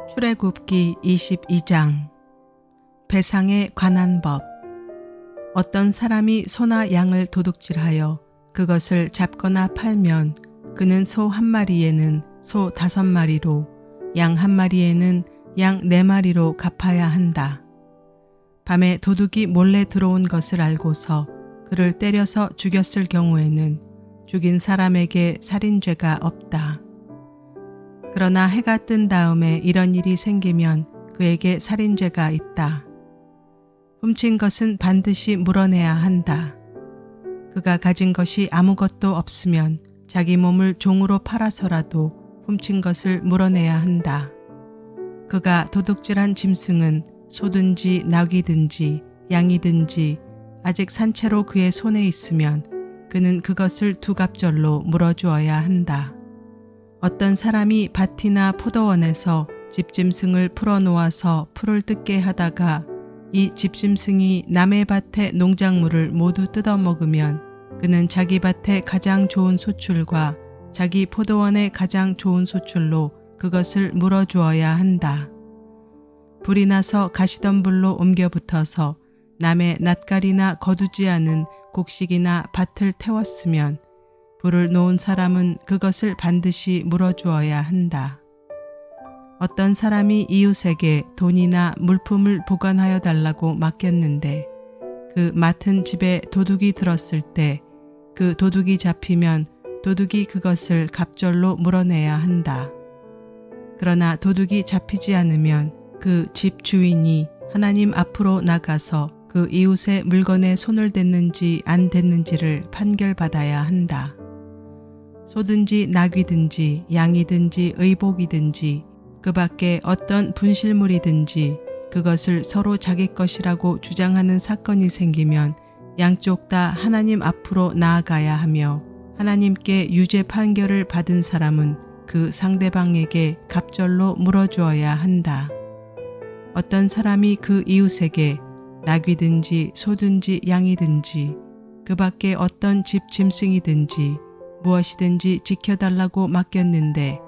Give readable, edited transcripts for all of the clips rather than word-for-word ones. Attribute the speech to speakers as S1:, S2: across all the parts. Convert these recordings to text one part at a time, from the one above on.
S1: 출애굽기 22장. 배상에 관한 법. 어떤 사람이 소나 양을 도둑질하여 그것을 잡거나 팔면 그는 소 한 마리에는 소 5마리로, 양 한 마리에는 양 4마리로 갚아야 한다. 밤에 도둑이 몰래 들어온 것을 알고서 그를 때려서 죽였을 경우에는 죽인 사람에게 살인죄가 없다. 그러나 해가 뜬 다음에 이런 일이 생기면 그에게 살인죄가 있다. 훔친 것은 반드시 물어내야 한다. 그가 가진 것이 아무것도 없으면 자기 몸을 종으로 팔아서라도 훔친 것을 물어내야 한다. 그가 도둑질한 짐승은 소든지 나귀든지 양이든지 아직 산채로 그의 손에 있으면 그는 그것을 2갑절로 물어주어야 한다. 어떤 사람이 밭이나 포도원에서 집짐승을 풀어놓아서 풀을 뜯게 하다가 이 집짐승이 남의 밭의 농작물을 모두 뜯어먹으면 그는 자기 밭의 가장 좋은 소출과 자기 포도원의 가장 좋은 소출로 그것을 물어주어야 한다. 불이 나서 가시던 불로 옮겨 붙어서 남의 낫갈이나 거두지 않은 곡식이나 밭을 태웠으면 불을 놓은 사람은 그것을 반드시 물어주어야 한다. 어떤 사람이 이웃에게 돈이나 물품을 보관하여 달라고 맡겼는데 그 맡은 집에 도둑이 들었을 때 그 도둑이 잡히면 도둑이 그것을 갑절로 물어내야 한다. 그러나 도둑이 잡히지 않으면 그 집 주인이 하나님 앞으로 나가서 그 이웃의 물건에 손을 댔는지 안 댔는지를 판결받아야 한다. 소든지 나귀든지 양이든지 의복이든지 그 밖에 어떤 분실물이든지 그것을 서로 자기 것이라고 주장하는 사건이 생기면 양쪽 다 하나님 앞으로 나아가야 하며 하나님께 유죄 판결을 받은 사람은 그 상대방에게 갑절로 물어주어야 한다. 어떤 사람이 그 이웃에게 나귀든지 소든지 양이든지 그 밖에 어떤 집 짐승이든지 무엇이든지 지켜달라고 맡겼는데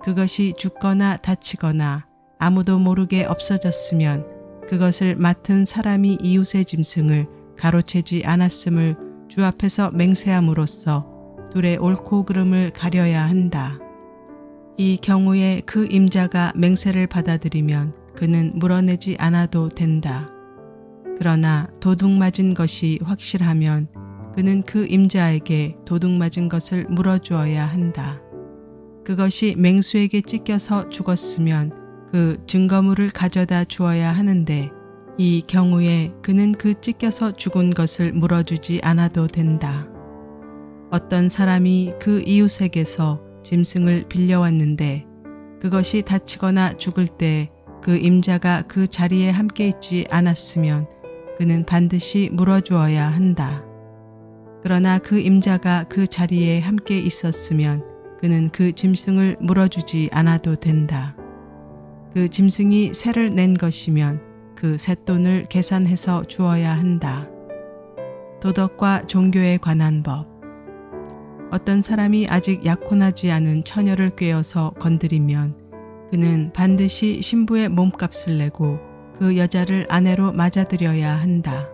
S1: 그것이 죽거나 다치거나 아무도 모르게 없어졌으면 그것을 맡은 사람이 이웃의 짐승을 가로채지 않았음을 주 앞에서 맹세함으로써 둘의 옳고 그름을 가려야 한다. 이 경우에 그 임자가 맹세를 받아들이면 그는 물어내지 않아도 된다. 그러나 도둑 맞은 것이 확실하면 그는 그 임자에게 도둑 맞은 것을 물어주어야 한다. 그것이 맹수에게 찢겨서 죽었으면 그 증거물을 가져다 주어야 하는데 이 경우에 그는 그 찢겨서 죽은 것을 물어주지 않아도 된다. 어떤 사람이 그 이웃에게서 짐승을 빌려왔는데 그것이 다치거나 죽을 때 그 임자가 그 자리에 함께 있지 않았으면 그는 반드시 물어주어야 한다. 그러나 그 임자가 그 자리에 함께 있었으면 그는 그 짐승을 물어주지 않아도 된다. 그 짐승이 세를 낸 것이면 그 쇳돈을 계산해서 주어야 한다. 도덕과 종교에 관한 법. 어떤 사람이 아직 약혼하지 않은 처녀를 꿰어서 건드리면 그는 반드시 신부의 몸값을 내고 그 여자를 아내로 맞아들여야 한다.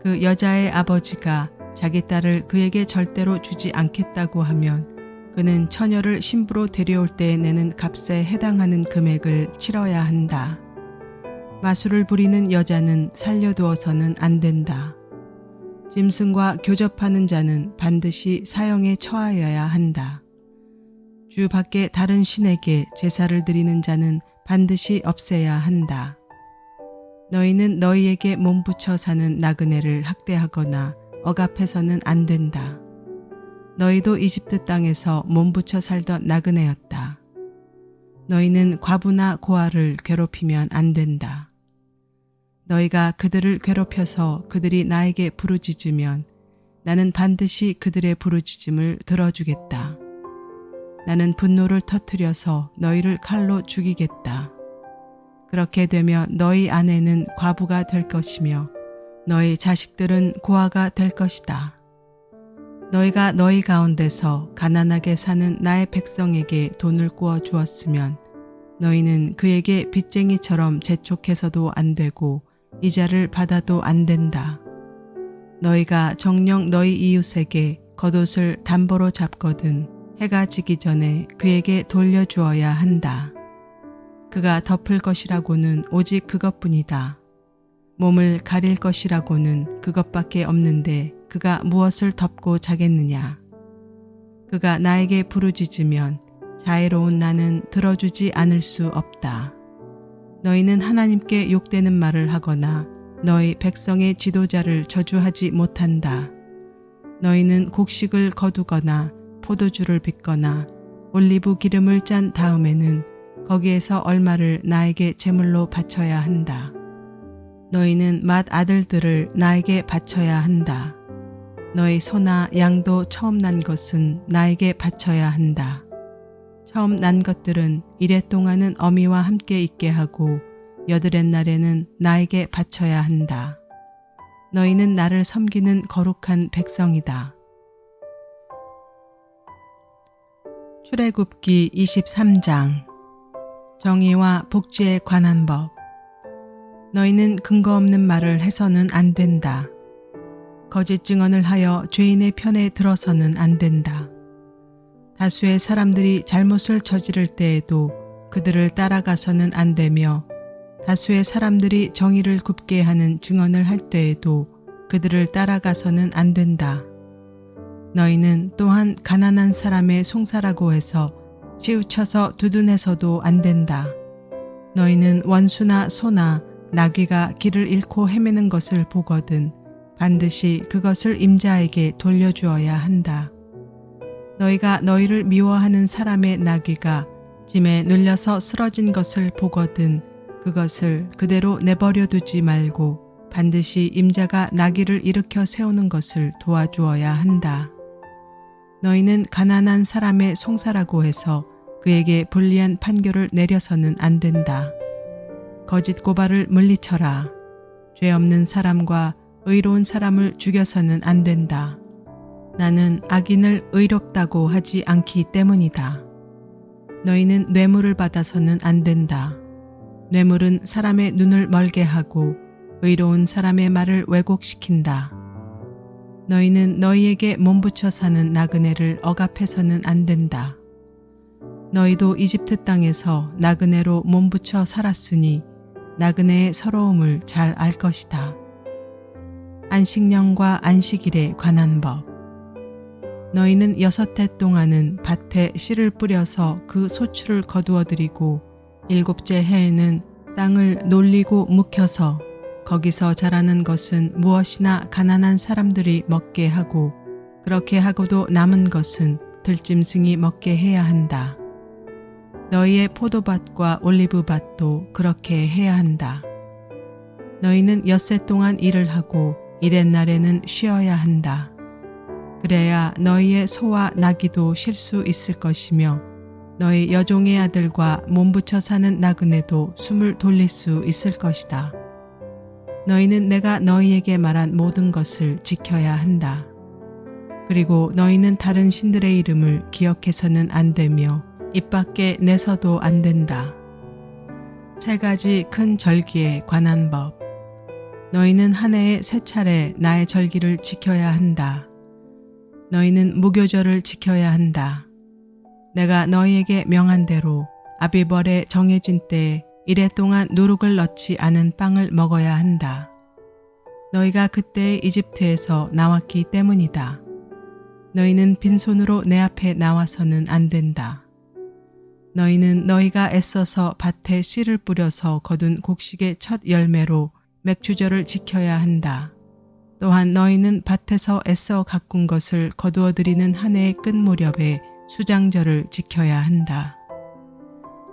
S1: 그 여자의 아버지가 자기 딸을 그에게 절대로 주지 않겠다고 하면 그는 처녀를 신부로 데려올 때 내는 값에 해당하는 금액을 치러야 한다. 마술을 부리는 여자는 살려두어서는 안 된다. 짐승과 교접하는 자는 반드시 사형에 처하여야 한다. 주 밖에 다른 신에게 제사를 드리는 자는 반드시 없애야 한다. 너희는 너희에게 몸붙여 사는 나그네를 학대하거나 억압해서는 안 된다. 너희도 이집트 땅에서 몸붙여 살던 나그네였다. 너희는 과부나 고아를 괴롭히면 안 된다. 너희가 그들을 괴롭혀서 그들이 나에게 부르짖으면 나는 반드시 그들의 부르짖음을 들어주겠다. 나는 분노를 터뜨려서 너희를 칼로 죽이겠다. 그렇게 되면 너희 아내는 과부가 될 것이며 너희 자식들은 고아가 될 것이다. 너희가 너희 가운데서 가난하게 사는 나의 백성에게 돈을 꾸어 주었으면 너희는 그에게 빚쟁이처럼 재촉해서도 안 되고 이자를 받아도 안 된다. 너희가 정녕 너희 이웃에게 겉옷을 담보로 잡거든 해가 지기 전에 그에게 돌려주어야 한다. 그가 덮을 것이라고는 오직 그것뿐이다. 몸을 가릴 것이라고는 그것밖에 없는데 그가 무엇을 덮고 자겠느냐. 그가 나에게 부르짖으면 자애로운 나는 들어주지 않을 수 없다. 너희는 하나님께 욕되는 말을 하거나 너희 백성의 지도자를 저주하지 못한다. 너희는 곡식을 거두거나 포도주를 빚거나 올리브 기름을 짠 다음에는 거기에서 얼마를 나에게 제물로 바쳐야 한다. 너희는 맏아들들을 나에게 바쳐야 한다. 너희 소나 양도 처음 난 것은 나에게 바쳐야 한다. 처음 난 것들은 이래 동안은 어미와 함께 있게 하고 여드렛 날에는 나에게 바쳐야 한다. 너희는 나를 섬기는 거룩한 백성이다. 출애굽기 23장. 정의와 복지에 관한 법. 너희는 근거 없는 말을 해서는 안 된다. 거짓 증언을 하여 죄인의 편에 들어서는 안 된다. 다수의 사람들이 잘못을 저지를 때에도 그들을 따라가서는 안 되며 다수의 사람들이 정의를 굽게 하는 증언을 할 때에도 그들을 따라가서는 안 된다. 너희는 또한 가난한 사람의 송사라고 해서 치우쳐서 두둔해서도 안 된다. 너희는 원수나 소나 나귀가 길을 잃고 헤매는 것을 보거든 반드시 그것을 임자에게 돌려주어야 한다. 너희가 너희를 미워하는 사람의 나귀가 짐에 눌려서 쓰러진 것을 보거든 그것을 그대로 내버려 두지 말고 반드시 임자가 나귀를 일으켜 세우는 것을 도와주어야 한다. 너희는 가난한 사람의 송사라고 해서 그에게 불리한 판결을 내려서는 안 된다. 거짓 고발을 물리쳐라. 죄 없는 사람과 의로운 사람을 죽여서는 안 된다. 나는 악인을 의롭다고 하지 않기 때문이다. 너희는 뇌물을 받아서는 안 된다. 뇌물은 사람의 눈을 멀게 하고 의로운 사람의 말을 왜곡시킨다. 너희는 너희에게 몸부쳐 사는 나그네를 억압해서는 안 된다. 너희도 이집트 땅에서 나그네로 몸부쳐 살았으니 나그네의 서러움을 잘 알 것이다. 안식년과 안식일에 관한 법. 너희는 6해 동안은 밭에 씨를 뿌려서 그 소출을 거두어 드리고 7째 해에는 땅을 놀리고 묵혀서 거기서 자라는 것은 무엇이나 가난한 사람들이 먹게 하고 그렇게 하고도 남은 것은 들짐승이 먹게 해야 한다. 너희의 포도밭과 올리브밭도 그렇게 해야 한다. 너희는 엿새 동안 일을 하고 이렛날에는 쉬어야 한다. 그래야 너희의 소와 나귀도 쉴 수 있을 것이며 너희 여종의 아들과 몸부쳐 사는 나그네도 숨을 돌릴 수 있을 것이다. 너희는 내가 너희에게 말한 모든 것을 지켜야 한다. 그리고 너희는 다른 신들의 이름을 기억해서는 안 되며 입 밖에 내서도 안 된다. 3가지 큰 절기에 관한 법. 너희는 한 해에 3차례 나의 절기를 지켜야 한다. 너희는 무교절을 지켜야 한다. 내가 너희에게 명한 대로 아비벌에 정해진 때에 이래 동안 누룩을 넣지 않은 빵을 먹어야 한다. 너희가 그때 이집트에서 나왔기 때문이다. 너희는 빈손으로 내 앞에 나와서는 안 된다. 너희는 너희가 애써서 밭에 씨를 뿌려서 거둔 곡식의 첫 열매로 맥주절을 지켜야 한다. 또한 너희는 밭에서 애써 가꾼 것을 거두어 드리는 한 해의 끝 무렵에 수장절을 지켜야 한다.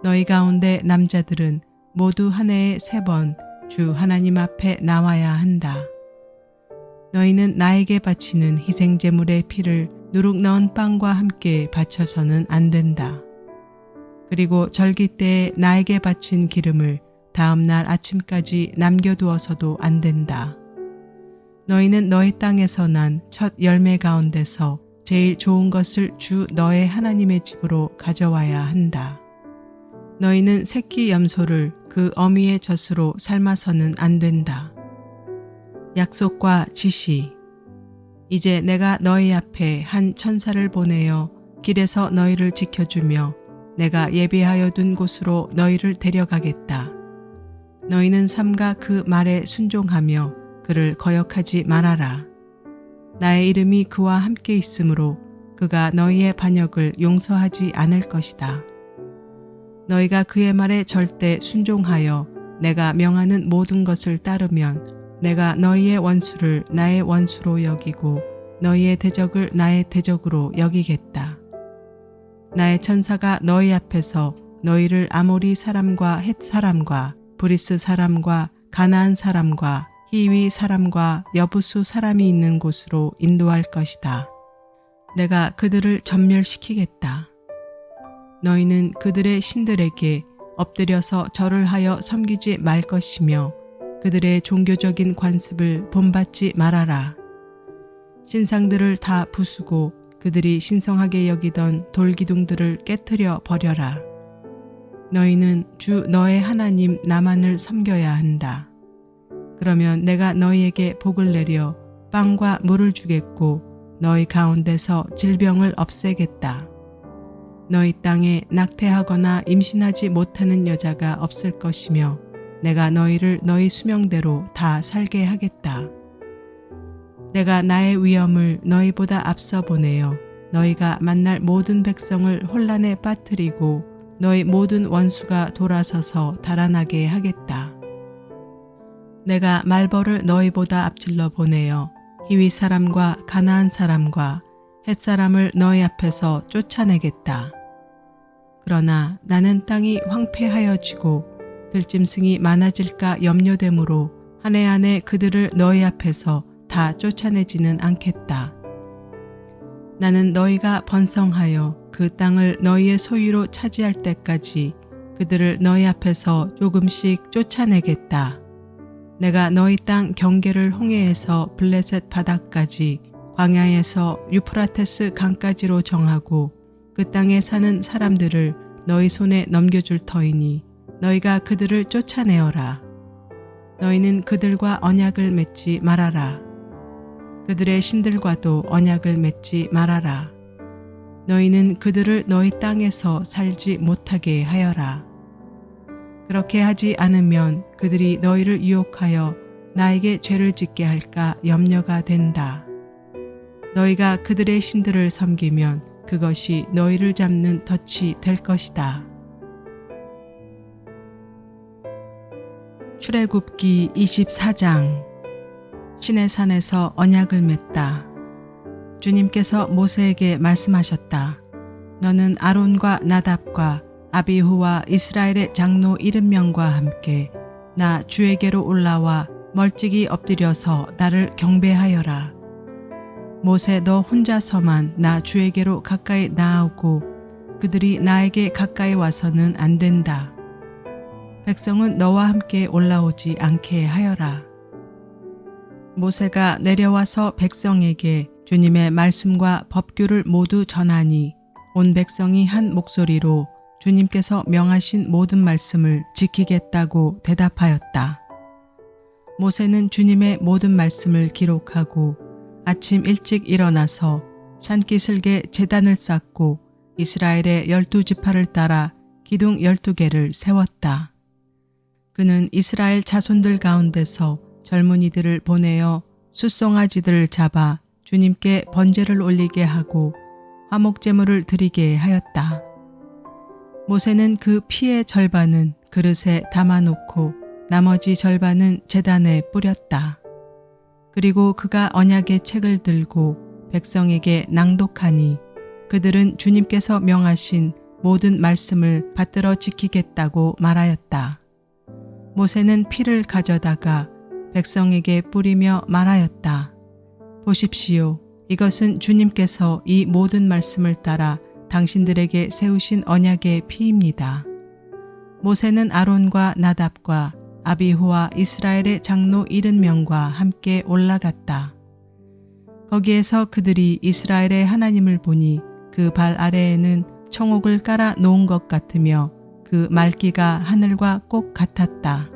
S1: 너희 가운데 남자들은 모두 한 해에 3번 주 하나님 앞에 나와야 한다. 너희는 나에게 바치는 희생제물의 피를 누룩 넣은 빵과 함께 바쳐서는 안 된다. 그리고 절기 때에 나에게 바친 기름을 다음 날 아침까지 남겨두어서도 안 된다. 너희는 너희 땅에서 난 첫 열매 가운데서 제일 좋은 것을 주 너의 하나님의 집으로 가져와야 한다. 너희는 새끼 염소를 그 어미의 젖으로 삶아서는 안 된다. 약속과 지시. 이제 내가 너희 앞에 한 천사를 보내어 길에서 너희를 지켜주며 내가 예비하여 둔 곳으로 너희를 데려가겠다. 너희는 삼가 그 말에 순종하며 그를 거역하지 말아라. 나의 이름이 그와 함께 있으므로 그가 너희의 반역을 용서하지 않을 것이다. 너희가 그의 말에 절대 순종하여 내가 명하는 모든 것을 따르면 내가 너희의 원수를 나의 원수로 여기고 너희의 대적을 나의 대적으로 여기겠다. 나의 천사가 너희 앞에서 너희를 아모리 사람과 헷 사람과 브리스 사람과 가나안 사람과 히위 사람과 여부수 사람이 있는 곳으로 인도할 것이다. 내가 그들을 전멸시키겠다. 너희는 그들의 신들에게 엎드려서 절을 하여 섬기지 말 것이며 그들의 종교적인 관습을 본받지 말아라. 신상들을 다 부수고 그들이 신성하게 여기던 돌기둥들을 깨트려 버려라. 너희는 주 너의 하나님 나만을 섬겨야 한다. 그러면 내가 너희에게 복을 내려 빵과 물을 주겠고 너희 가운데서 질병을 없애겠다. 너희 땅에 낙태하거나 임신하지 못하는 여자가 없을 것이며 내가 너희를 너희 수명대로 다 살게 하겠다. 내가 나의 위엄을 너희보다 앞서 보내어 너희가 만날 모든 백성을 혼란에 빠뜨리고 너희 모든 원수가 돌아서서 달아나게 하겠다. 내가 말벌을 너희보다 앞질러 보내어 히위 사람과 가나안 사람과 헷 사람을 너희 앞에서 쫓아내겠다. 그러나 나는 땅이 황폐하여지고 들짐승이 많아질까 염려되므로 한 해 안에 그들을 너희 앞에서 다 쫓아내지는 않겠다. 나는 너희가 번성하여 그 땅을 너희의 소유로 차지할 때까지 그들을 너희 앞에서 조금씩 쫓아내겠다. 내가 너희 땅 경계를 홍해에서 블레셋 바다까지 광야에서 유프라테스 강까지로 정하고 그 땅에 사는 사람들을 너희 손에 넘겨줄 터이니 너희가 그들을 쫓아내어라. 너희는 그들과 언약을 맺지 말아라. 그들의 신들과도 언약을 맺지 말아라. 너희는 그들을 너희 땅에서 살지 못하게 하여라. 그렇게 하지 않으면 그들이 너희를 유혹하여 나에게 죄를 짓게 할까 염려가 된다. 너희가 그들의 신들을 섬기면 그것이 너희를 잡는 덫이 될 것이다. 출애굽기 24장. 시내산에서 언약을 맺다. 주님께서 모세에게 말씀하셨다. 너는 아론과 나답과 아비후와 이스라엘의 장로 70명과 함께 나 주에게로 올라와 멀찍이 엎드려서 나를 경배하여라. 모세 너 혼자서만 나 주에게로 가까이 나아오고 그들이 나에게 가까이 와서는 안 된다. 백성은 너와 함께 올라오지 않게 하여라. 모세가 내려와서 백성에게 주님의 말씀과 법규를 모두 전하니 온 백성이 한 목소리로 주님께서 명하신 모든 말씀을 지키겠다고 대답하였다. 모세는 주님의 모든 말씀을 기록하고 아침 일찍 일어나서 산기슭에 제단을 쌓고 이스라엘의 12지파를 따라 기둥 12개를 세웠다. 그는 이스라엘 자손들 가운데서 젊은이들을 보내어 숫송아지들을 잡아 주님께 번제를 올리게 하고 화목제물을 드리게 하였다. 모세는 그 피의 절반은 그릇에 담아놓고 나머지 절반은 제단에 뿌렸다. 그리고 그가 언약의 책을 들고 백성에게 낭독하니 그들은 주님께서 명하신 모든 말씀을 받들어 지키겠다고 말하였다. 모세는 피를 가져다가 백성에게 뿌리며 말하였다. 보십시오. 이것은 주님께서 이 모든 말씀을 따라 당신들에게 세우신 언약의 피입니다. 모세는 아론과 나답과 아비후와 이스라엘의 장로 70명과 함께 올라갔다. 거기에서 그들이 이스라엘의 하나님을 보니 그 발 아래에는 청옥을 깔아 놓은 것 같으며 그 말기가 하늘과 꼭 같았다.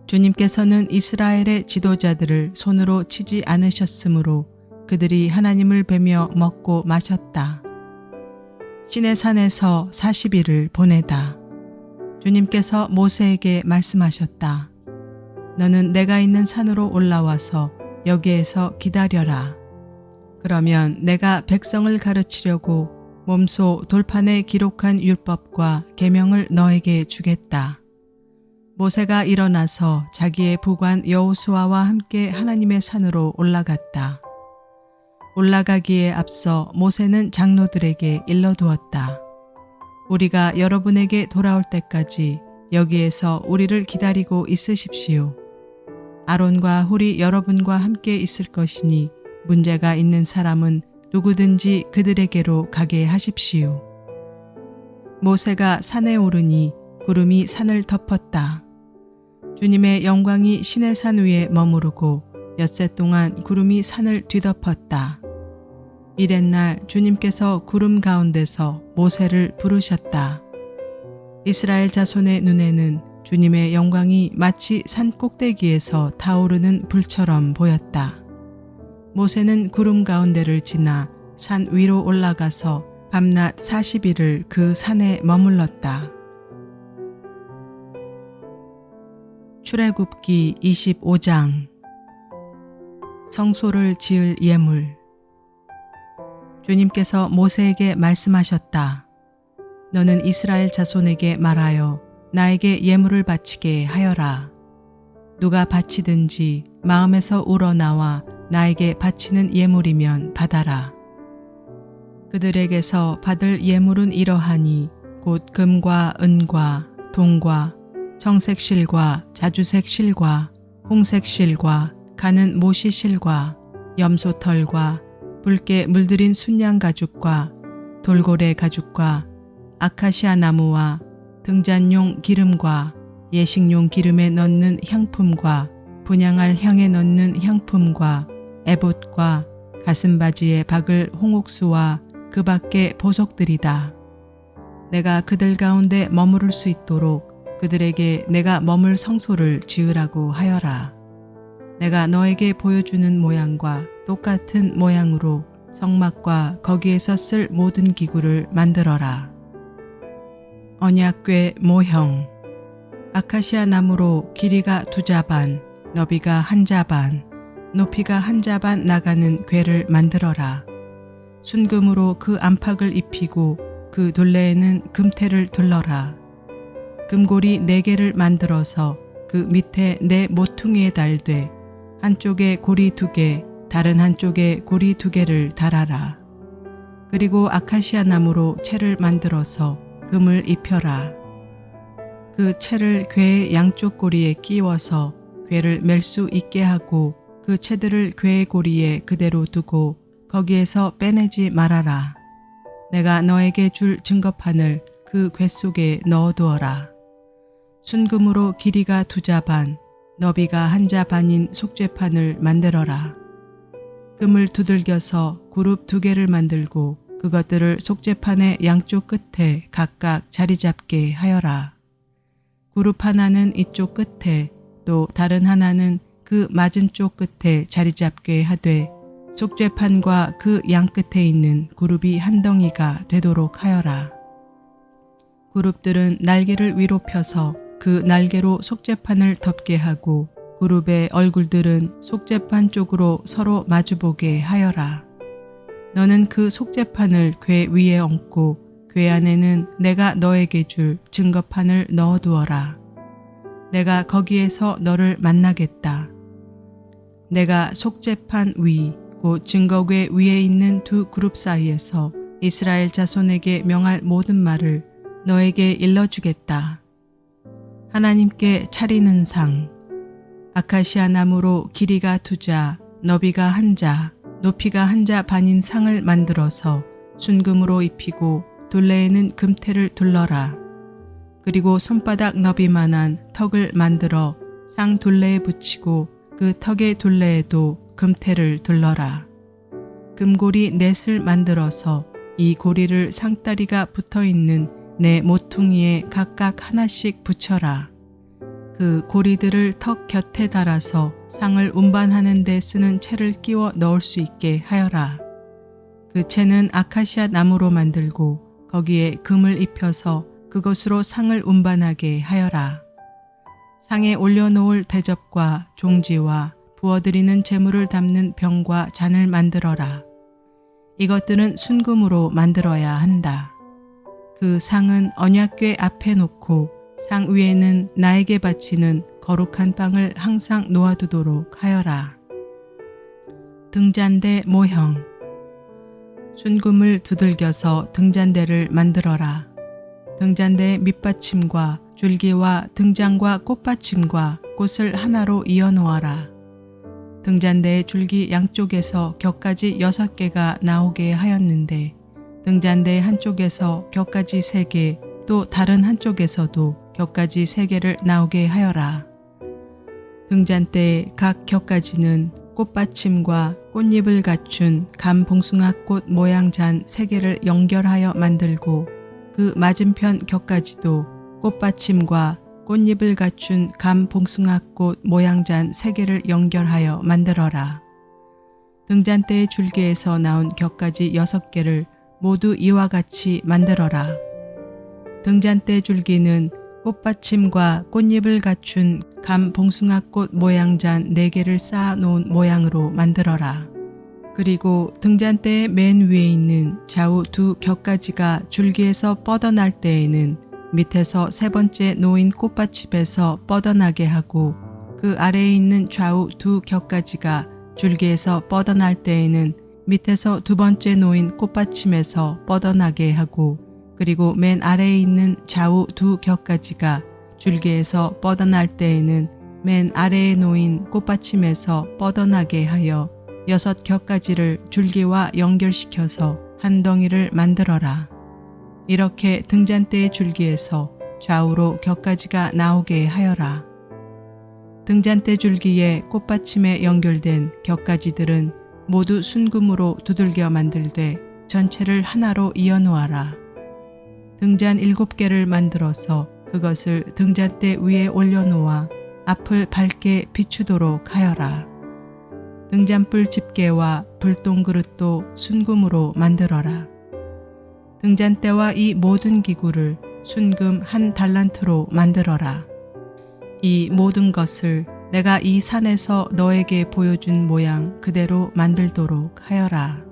S1: 주님께서는 이스라엘의 지도자들을 손으로 치지 않으셨으므로 그들이 하나님을 뵈며 먹고 마셨다. 시내산에서 40일을 보내다. 주님께서 모세에게 말씀하셨다. 너는 내가 있는 산으로 올라와서 여기에서 기다려라. 그러면 내가 백성을 가르치려고 몸소 돌판에 기록한 율법과 계명을 너에게 주겠다. 모세가 일어나서 자기의 부관 여호수아와 함께 하나님의 산으로 올라갔다. 올라가기에 앞서 모세는 장로들에게 일러두었다. 우리가 여러분에게 돌아올 때까지 여기에서 우리를 기다리고 있으십시오. 아론과 훌이 여러분과 함께 있을 것이니 문제가 있는 사람은 누구든지 그들에게로 가게 하십시오. 모세가 산에 오르니 구름이 산을 덮었다. 주님의 영광이 시내산 위에 머무르고 엿새 동안 구름이 산을 뒤덮었다. 이튿날 주님께서 구름 가운데서 모세를 부르셨다. 이스라엘 자손의 눈에는 주님의 영광이 마치 산 꼭대기에서 타오르는 불처럼 보였다. 모세는 구름 가운데를 지나 산 위로 올라가서 밤낮 40일을 그 산에 머물렀다. 출애굽기 25장 성소를 지을 예물. 주님께서 모세에게 말씀하셨다. 너는 이스라엘 자손에게 말하여 나에게 예물을 바치게 하여라. 누가 바치든지 마음에서 우러나와 나에게 바치는 예물이면 받아라. 그들에게서 받을 예물은 이러하니 곧 금과 은과 동과 청색 실과 자주색 실과 홍색 실과 가는 모시 실과 염소털과 붉게 물들인 순양 가죽과 돌고래 가죽과 아카시아 나무와 등잔용 기름과 예식용 기름에 넣는 향품과 분향할 향에 넣는 향품과 에봇과 가슴바지에 박을 홍옥수와 그 밖의 보석들이다. 내가 그들 가운데 머무를 수 있도록 그들에게 내가 머물 성소를 지으라고 하여라. 내가 너에게 보여주는 모양과 똑같은 모양으로 성막과 거기에서 쓸 모든 기구를 만들어라. 언약궤 모형. 아카시아 나무로 길이가 2자반, 너비가 1자반, 높이가 1자반 나가는 궤를 만들어라. 순금으로 그 안팎을 입히고 그 둘레에는 금테를 둘러라. 금고리 4개를 만들어서 그 밑에 4 모퉁이에 달되 한쪽에 고리 2개, 다른 한쪽에 고리 2개를 달아라. 그리고 아카시아 나무로 채를 만들어서 금을 입혀라. 그 채를 궤의 양쪽 고리에 끼워서 궤를 멜 수 있게 하고 그 채들을 궤의 고리에 그대로 두고 거기에서 빼내지 말아라. 내가 너에게 줄 증거판을 그 궤 속에 넣어두어라. 순금으로 길이가 2자반, 너비가 1자반인 속죄판을 만들어라. 금을 두들겨서 그룹 2개를 만들고 그것들을 속죄판의 양쪽 끝에 각각 자리 잡게 하여라. 그룹 하나는 이쪽 끝에 또 다른 하나는 그 맞은쪽 끝에 자리 잡게 하되 속죄판과 그 양 끝에 있는 그룹이 한 덩이가 되도록 하여라. 그룹들은 날개를 위로 펴서 그 날개로 속죄판을 덮게 하고 그룹의 얼굴들은 속죄판 쪽으로 서로 마주보게 하여라. 너는 그 속죄판을 궤 위에 얹고 궤 안에는 내가 너에게 줄 증거판을 넣어두어라. 내가 거기에서 너를 만나겠다. 내가 속죄판 위, 곧 증거궤 위에 있는 2 그룹 사이에서 이스라엘 자손에게 명할 모든 말을 너에게 일러주겠다. 하나님께 차리는 상. 아카시아 나무로 길이가 2자, 너비가 1자, 높이가 1자 반인 상을 만들어서 순금으로 입히고 둘레에는 금테를 둘러라. 그리고 손바닥 너비만한 턱을 만들어 상 둘레에 붙이고 그 턱의 둘레에도 금테를 둘러라. 금고리 넷을 만들어서 이 고리를 상다리가 붙어있는 내 모퉁이에 각각 하나씩 붙여라. 그 고리들을 턱 곁에 달아서 상을 운반하는 데 쓰는 채를 끼워 넣을 수 있게 하여라. 그 채는 아카시아 나무로 만들고 거기에 금을 입혀서 그것으로 상을 운반하게 하여라. 상에 올려놓을 대접과 종지와 부어드리는 제물을 담는 병과 잔을 만들어라. 이것들은 순금으로 만들어야 한다. 그 상은 언약궤 앞에 놓고 상 위에는 나에게 바치는 거룩한 빵을 항상 놓아두도록 하여라. 등잔대 모형. 순금을 두들겨서 등잔대를 만들어라. 등잔대의 밑받침과 줄기와 등장과 꽃받침과 꽃을 하나로 이어놓아라. 등잔대의 줄기 양쪽에서 격까지 6개가 나오게 하였는데 등잔대 한쪽에서 격까지 3개, 또 다른 한쪽에서도 격까지 3개를 나오게 하여라. 등잔대의 각 격까지는 꽃받침과 꽃잎을 갖춘 감봉숭아꽃 모양 잔 3개를 연결하여 만들고 그 맞은편 격까지도 꽃받침과 꽃잎을 갖춘 감봉숭아꽃 모양 잔 3개를 연결하여 만들어라. 등잔대의 줄기에서 나온 격까지 6개를 모두 이와 같이 만들어라. 등잔대 줄기는 꽃받침과 꽃잎을 갖춘 감봉숭아꽃 모양 잔 4개를 쌓아 놓은 모양으로 만들어라. 그리고 등잔대의 맨 위에 있는 좌우 2 격가지가 줄기에서 뻗어날 때에는 밑에서 3번째 놓인 꽃받침에서 뻗어나게 하고 그 아래에 있는 좌우 2 격가지가 줄기에서 뻗어날 때에는 밑에서 2번째 놓인 꽃받침에서 뻗어나게 하고 그리고 맨 아래에 있는 좌우 2 격가지가 줄기에서 뻗어날 때에는 맨 아래에 놓인 꽃받침에서 뻗어나게 하여 6 격가지를 줄기와 연결시켜서 한 덩이를 만들어라. 이렇게 등잔대의 줄기에서 좌우로 격가지가 나오게 하여라. 등잔대 줄기에 꽃받침에 연결된 격가지들은 모두 순금으로 두들겨 만들되 전체를 하나로 이어놓아라. 등잔 7개를 만들어서 그것을 등잔대 위에 올려놓아 앞을 밝게 비추도록 하여라. 등잔불 집게와 불똥 그릇도 순금으로 만들어라. 등잔대와 이 모든 기구를 순금 1 달란트로 만들어라. 이 모든 것을 내가 이 산에서 너에게 보여준 모양 그대로 만들도록 하여라.